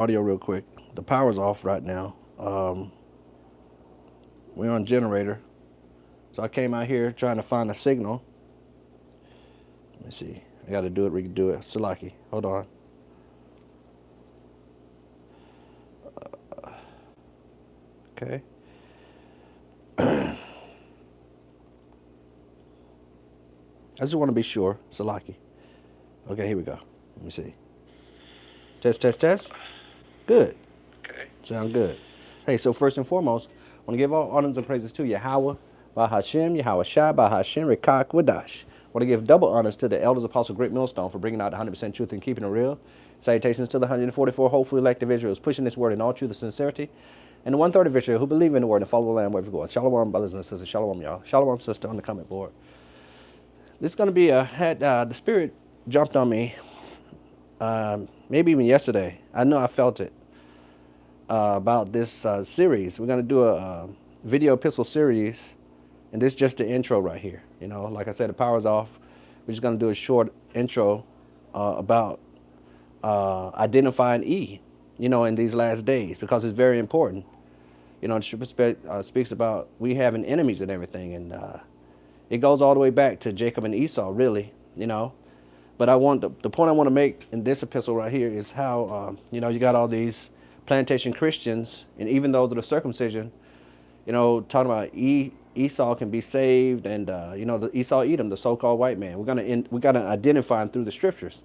audio real quick. The power's off right now. We're on generator. So I came out here trying to find a signal. Let me see. I got to do it. We can do it. Salaki. Hold on. Okay. I just want to be sure. Salaki. Okay, here we go. Let me see. Test, test, test. Good. Okay. Sound good. Hey, so first and foremost, I want to give all honors and praises to Yahweh, Bahashem, Yahweh Shai, Bahashem, Rekah, Kwadash. I want to give double honors to the elders, Apostle Great Millstone, for bringing out 100% truth and keeping it real. Salutations to the 144 hopefully elected Israel pushing this word in all truth and sincerity. And the 130 of Israel who believe in the word and follow the Lamb wherever you go. Shalom, brothers and sisters. Shalom, y'all. Shalom, sister, on the comment board. This is going to be the Spirit jumped on me maybe even yesterday. I know I felt it. About this series. We're going to do a video epistle series, and this is just the intro right here. You know, like I said, the power's off. We're just going to do a short intro about identifying E, you know, in these last days, because it's very important. You know, the scripture speaks about we having enemies and everything, and it goes all the way back to Jacob and Esau, really, you know. But the point I want to make in this epistle right here is how, you know, you got all these plantation Christians, and even those of the circumcision, you know, talking about Esau can be saved, and you know, the Esau Edom, the so-called white man. We gotta identify him through the scriptures,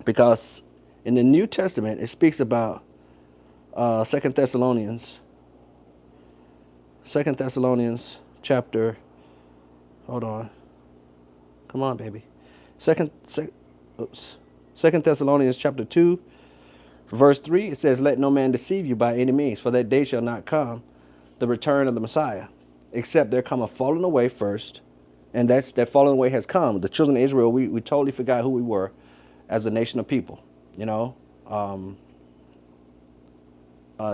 because in the New Testament it speaks about Second Thessalonians, chapter. Hold on, come on, baby. Second Thessalonians chapter 2. Verse 3, it says, let no man deceive you by any means, for that day shall not come, the return of the Messiah, except there come a falling away first, and that falling away has come. The children of Israel, we totally forgot who we were as a nation of people, you know.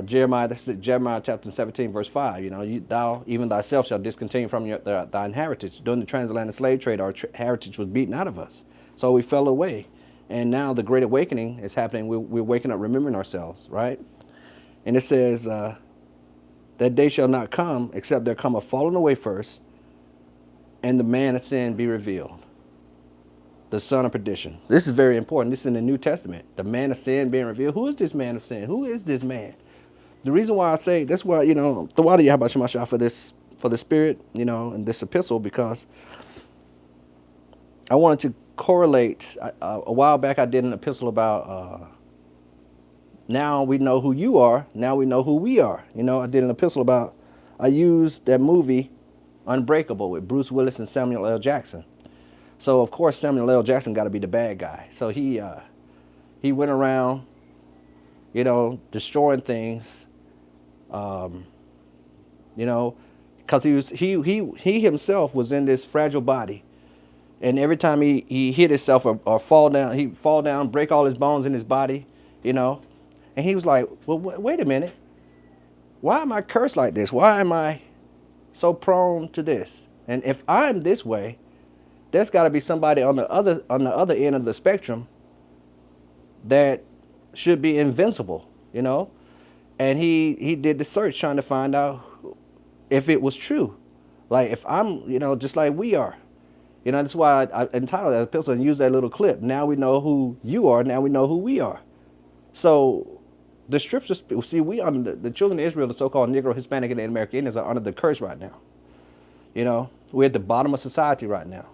Jeremiah chapter 17, verse 5, you know, thou, even thyself, shall discontinue from thine heritage. During the transatlantic slave trade, our heritage was beaten out of us, so we fell away. And now the Great Awakening is happening. We're waking up, remembering ourselves, right? And it says, that day shall not come, except there come a falling away first, and the man of sin be revealed, the son of perdition. This is very important. This is in the New Testament. The man of sin being revealed. Who is this man of sin? Who is this man? The reason why I say, that's why, you know, the water Yahweh Shemashah for the Spirit, you know, in this epistle, because I wanted to correlate. A while back I did an epistle about now we know who you are, now we know who we are. You know, I did an epistle about, I used that movie Unbreakable with Bruce Willis and Samuel L. Jackson. So of course Samuel L. Jackson got to be the bad guy. So he went around, you know, destroying things, you know, because he himself was in this fragile body. And every time he hit himself or fall down, he'd fall down, break all his bones in his body, you know. And he was like, well, wait a minute. Why am I cursed like this? Why am I so prone to this? And if I'm this way, there's got to be somebody on the other end of the spectrum that should be invincible, you know. And he did the search trying to find out if it was true. Like if I'm, you know, just like we are. You know, that's why I entitled that epistle and use that little clip. Now we know who you are. Now we know who we are. So the scriptures, see, we under the children of Israel, the so-called Negro, Hispanic, and American Indians are under the curse right now. You know, we're at the bottom of society right now.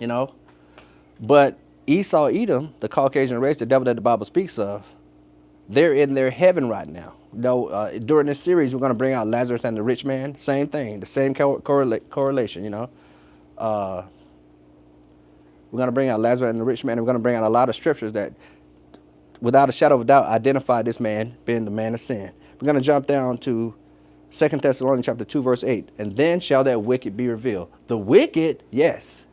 You know, but Esau, Edom, the Caucasian race, the devil that the Bible speaks of, they're in their heaven right now. You know, during this series, we're going to bring out Lazarus and the rich man. Same thing, the same correlation, you know. We're going to bring out Lazarus and the rich man. And we're going to bring out a lot of scriptures that, without a shadow of a doubt, identify this man being the man of sin. We're going to jump down to 2 Thessalonians chapter 2, verse 8. And then shall that wicked be revealed. The wicked, yes.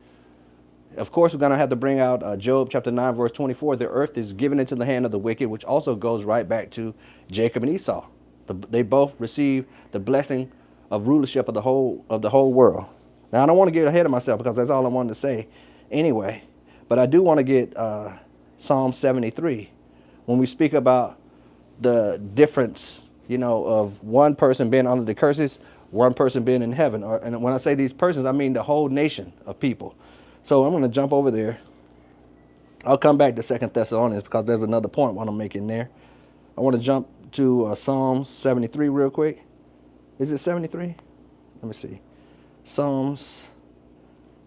Of course, we're going to have to bring out Job chapter 9, verse 24. The earth is given into the hand of the wicked, which also goes right back to Jacob and Esau. They both received the blessing of rulership of the whole world. Now, I don't want to get ahead of myself because that's all I wanted to say anyway. But I do want to get Psalm 73. When we speak about the difference, of one person being under the curses, one person being in heaven. And when I say these persons, I mean the whole nation of people. So I'm going to jump over there. I'll come back to Second Thessalonians because there's another point I want to make in there. I want to jump to Psalms 73 real quick. Is it 73? Let me see. Psalms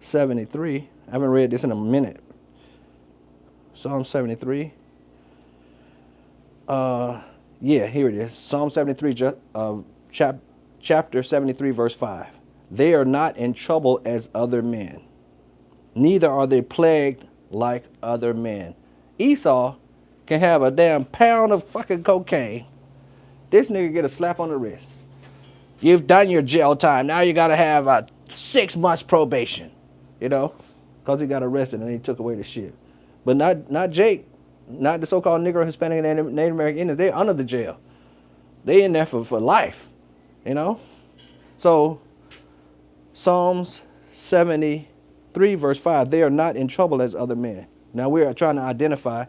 73. I haven't read this in a minute. Psalm 73. Yeah, here it is. Psalm 73, chapter 73, verse 5. They are not in trouble as other men, neither are they plagued like other men. Esau can have a damn pound of fucking cocaine. This nigga get a slap on the wrist. You've done your jail time. Now you got to have a 6 months probation, because he got arrested and he took away the shit. But not Jake, not the so-called Negro, Hispanic, and Native American Indians. They're under the jail. They in there for life, So Psalms 73, verse 5, they are not in trouble as other men. Now we are trying to identify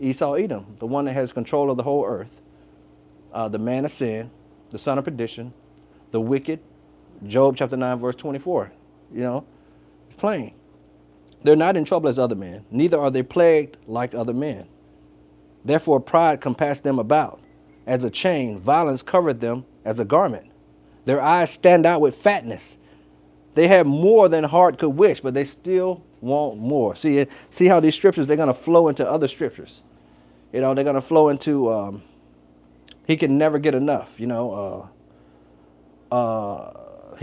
Esau Edom, the one that has control of the whole earth, the man of sin, the son of perdition, the wicked. Job chapter 9, verse 24. It's plain. They're not in trouble as other men, neither are they plagued like other men. Therefore pride compassed them about as a chain, violence covered them as a garment. Their eyes stand out with fatness. They have more than heart could wish, but they still want more. See how these scriptures, they're going to flow into other scriptures. They're going to flow into, he can never get enough, he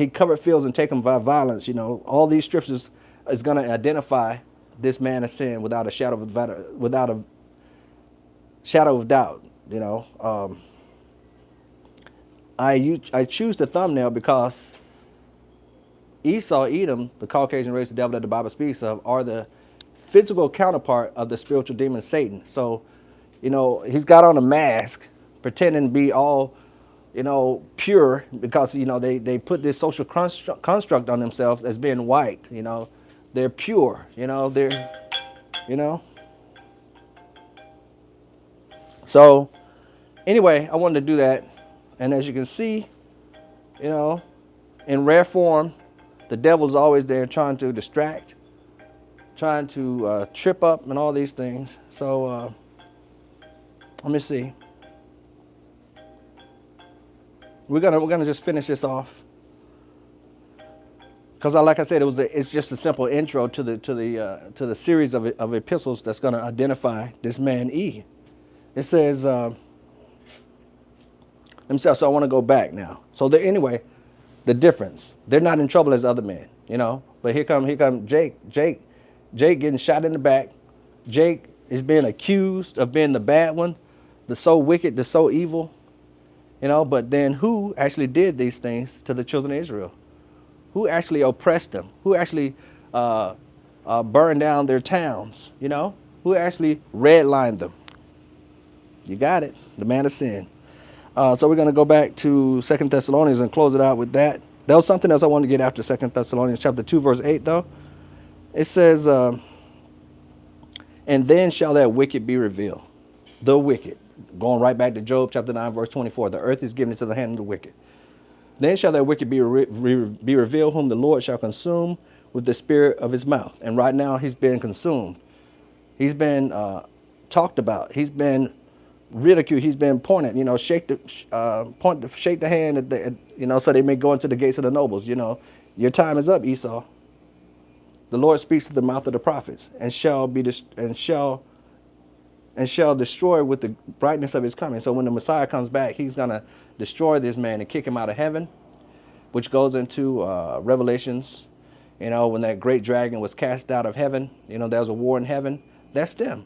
covered fields and take them by violence. All these scriptures is going to identify this man of sin without a shadow of doubt. I choose the thumbnail because Esau, Edom, the Caucasian race, the devil that the Bible speaks of, are the physical counterpart of the spiritual demon Satan. So, he's got on a mask, pretending to be all, pure, because, they put this social construct on themselves as being white. They're pure, So, anyway, I wanted to do that. And as you can see, in rare form, the devil's always there trying to distract, trying to trip up and all these things. So, let me see. We're gonna just finish this off, because like I said, it's just a simple intro to the series of epistles that's gonna identify this man E. It says, so I want to go back now. So anyway, the difference, they're not in trouble as other men, But here come Jake getting shot in the back. Jake is being accused of being the bad one, the so wicked, the so evil. But then who actually did these things to the children of Israel? Who actually oppressed them? Who actually burned down their towns? Who actually redlined them? You got it, the man of sin. So we're going to go back to Second Thessalonians and close it out with that. That was something else I wanted to get after Second Thessalonians chapter 2, verse 8, though. It says, and then shall that wicked be revealed. The wicked. Going right back to Job chapter 9, verse 24. The earth is given into the hand of the wicked. Then shall that wicked be revealed, whom the Lord shall consume with the spirit of his mouth. And right now he's been consumed. He's been talked about. He's been ridiculed. He's been pointed. Shake the hand so they may go into the gates of the nobles. Your time is up, Esau. The Lord speaks to the mouth of the prophets, and shall destroy with the brightness of his coming. So when the Messiah comes back, he's going to destroy this man and kick him out of heaven, which goes into Revelations. When that great dragon was cast out of heaven, there was a war in heaven. That's them.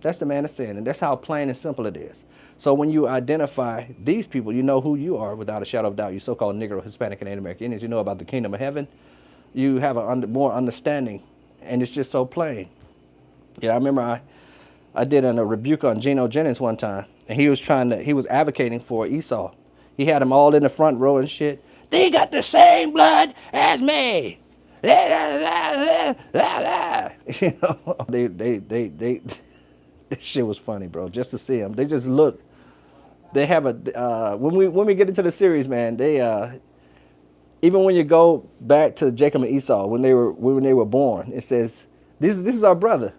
That's the man of sin. And that's how plain and simple it is. So when you identify these people, you know who you are without a shadow of doubt. You so-called Negro, Hispanic, and Native American Indians. You know about the kingdom of heaven. You have more understanding. And it's just so plain. I remember I did a rebuke on Geno Jennings one time, and he was advocating for Esau. He had them all in the front row and shit. They got the same blood as me. They this shit was funny, bro. Just to see them, they just look they have a when we get into the series, man, they even when you go back to Jacob and Esau when they were born, it says this is our brother.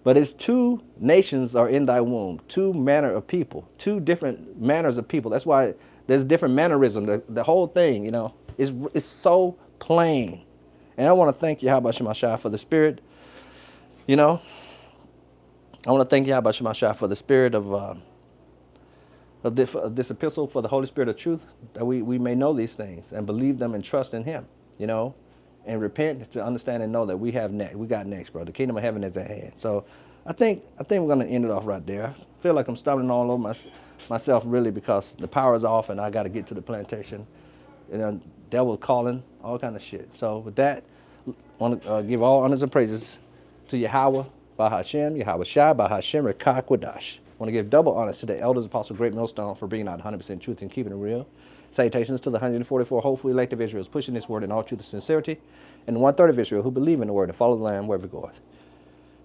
But it's two nations are in thy womb, two manner of people, two different manners of people. That's why there's different mannerism. The whole thing, is so plain. And I want to thank Yahweh Shemashah for the spirit, I want to thank Yahweh Shemashah for the spirit of this epistle, for the Holy Spirit of truth, that we may know these things and believe them and trust in Him, and repent to understand and know that we got next, bro. The kingdom of heaven is at hand. So I think we're gonna end it off right there. I feel like I'm stumbling all over myself really, because the power is off and I got to get to the plantation. Devil calling, all kind of shit. So with that, I want to give all honors and praises to Yahweh, Bahashem, Yahweh Shai, Bahashem, Rekah Kwadash. I want to give double honors to the elders, apostle, great millstone, for bringing out 100% truth and keeping it real. Salutations to the 144 hopefully elective Israel pushing this word in all truth and sincerity, and the 1/3 of Israel who believe in the word and follow the Lamb wherever it goeth.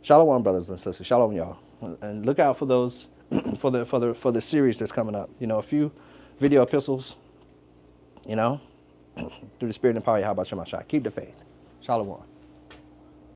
Shalom, brothers and sisters. Shalom, y'all. And look out for those for the series that's coming up. A few video epistles. Through the spirit and power of Yahweh Shemashah. Keep the faith. Shalom.